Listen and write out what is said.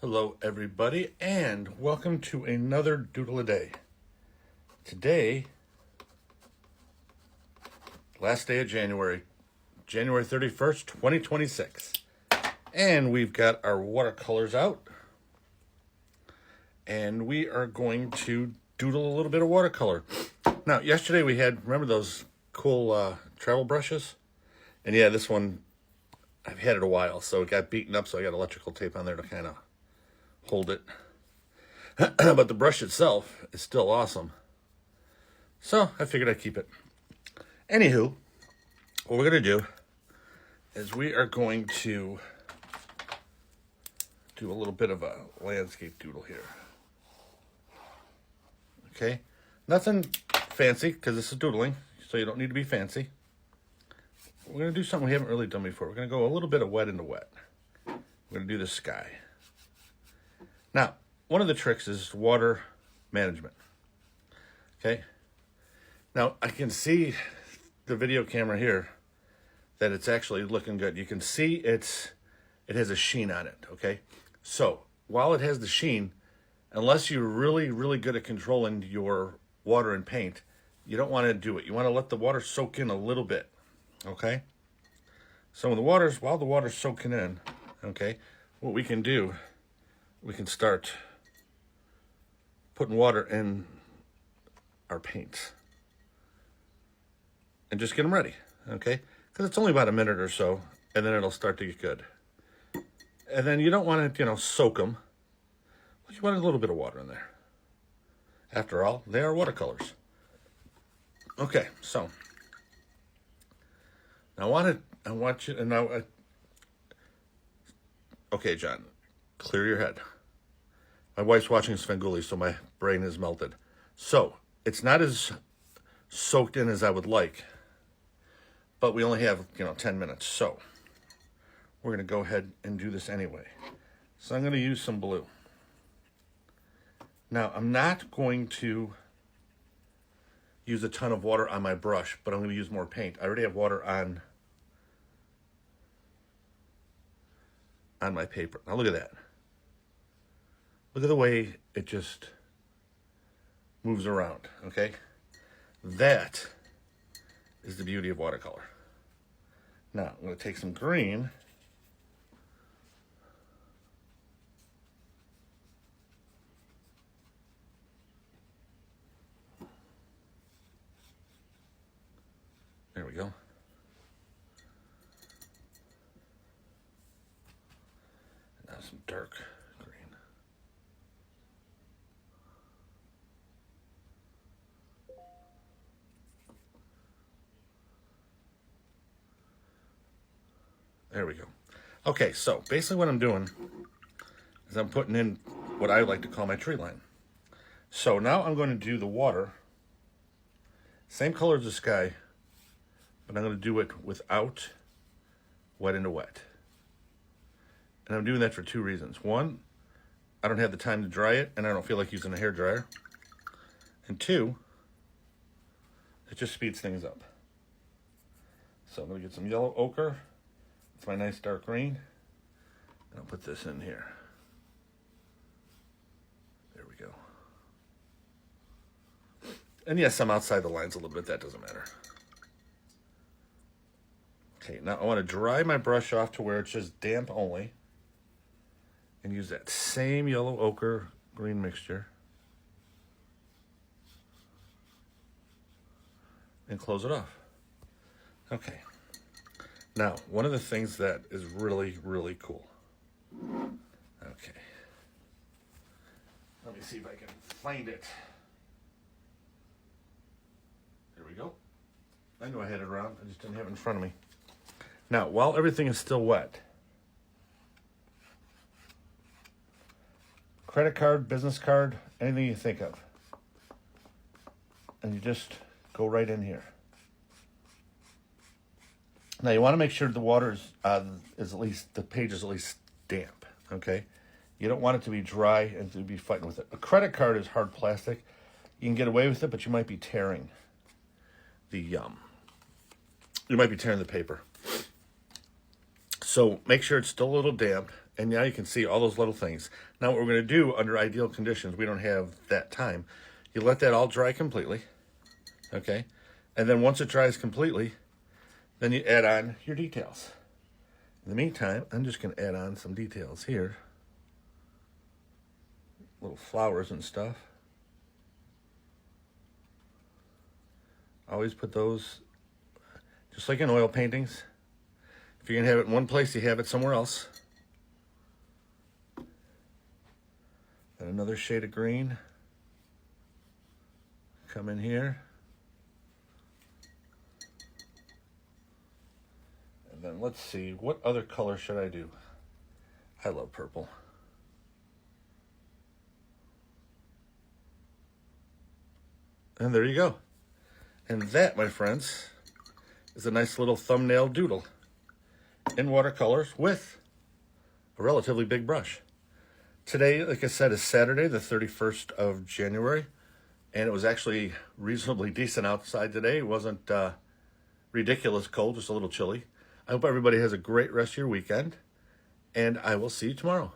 Hello everybody and welcome to another doodle a day. Today, last day of January 31st, 2026. And we've got our watercolors out. And we are going to doodle a little bit of watercolor. Now, yesterday we had, remember those cool travel brushes? And yeah, this one, I've had it a while, so it got beaten up, so I got electrical tape on there to kind of hold it. But the brush itself is still awesome. So I figured I'd keep it. Anywho, what we're going to do is we are going to do a little bit of a landscape doodle here. Okay? Nothing fancy, because this is doodling, so you don't need to be fancy. We're going to do something we haven't really done before. We're going to go a little bit of wet into wet. We're going to do the sky. Now, one of the tricks is water management. Okay? Now, I can see the video camera here that it's actually looking good. You can see it has a sheen on it, okay? So, while it has the sheen, unless you're really, really good at controlling your water and paint, you don't want to do it. You want to let the water soak in a little bit, okay? So, while the water's soaking in, okay, what we can do, we can start putting water in our paints and just get them ready, okay? Because it's only about a minute or so, and then it'll start to get good. And then you don't want to, soak them. You want a little bit of water in there. After all, they are watercolors. Okay, so now I want you to now. Okay, John, clear your head. My wife's watching Svengoolie, so my brain is melted. So it's not as soaked in as I would like, but we only have 10 minutes. So we're going to go ahead and do this anyway. So I'm going to use some blue. Now, I'm not going to use a ton of water on my brush, but I'm going to use more paint. I already have water on my paper. Now look at that. Look at the way it just moves around, okay? That is the beauty of watercolor. Now, I'm going to take some green. There we go. Now some dark green. There we go. Okay, so basically what I'm doing is I'm putting in what I like to call my tree line. So now I'm going to do the water, same color as the sky, but I'm going to do it without wet into wet. And I'm doing that for two reasons. One, I don't have the time to dry it, and I don't feel like using a hairdryer. And two, it just speeds things up. So I'm going to get some yellow ochre. It's my nice dark green. And I'll put this in here. There we go. And yes, I'm outside the lines a little bit. That doesn't matter. Okay, now I want to dry my brush off to where it's just damp only. And use that same yellow ochre green mixture. And close it off. Okay. Now, one of the things that is really, really cool. Okay. Let me see if I can find it. There we go. I knew I had it around. I just didn't have it in front of me. Now, while everything is still wet, credit card, business card, anything you think of. And you just go right in here. Now you want to make sure the water is at least, the page is at least damp, okay? You don't want it to be dry and to be fighting with it. A credit card is hard plastic. You can get away with it, but you might be tearing the paper. So make sure it's still a little damp, and now you can see all those little things. Now what we're going to do under ideal conditions, we don't have that time, you let that all dry completely, okay? And then once it dries completely, then you add on your details. In the meantime, I'm just going to add on some details here. Little flowers and stuff. Always put those, just like in oil paintings. If you're going to have it in one place, you have it somewhere else. And another shade of green. Come in here. And then let's see, what other color should I do? I love purple. And there you go. And that, my friends, is a nice little thumbnail doodle in watercolors with a relatively big brush. Today, like I said, is Saturday, the 31st of January, and it was actually reasonably decent outside today. It wasn't ridiculous cold, just a little chilly. I hope everybody has a great rest of your weekend, and I will see you tomorrow.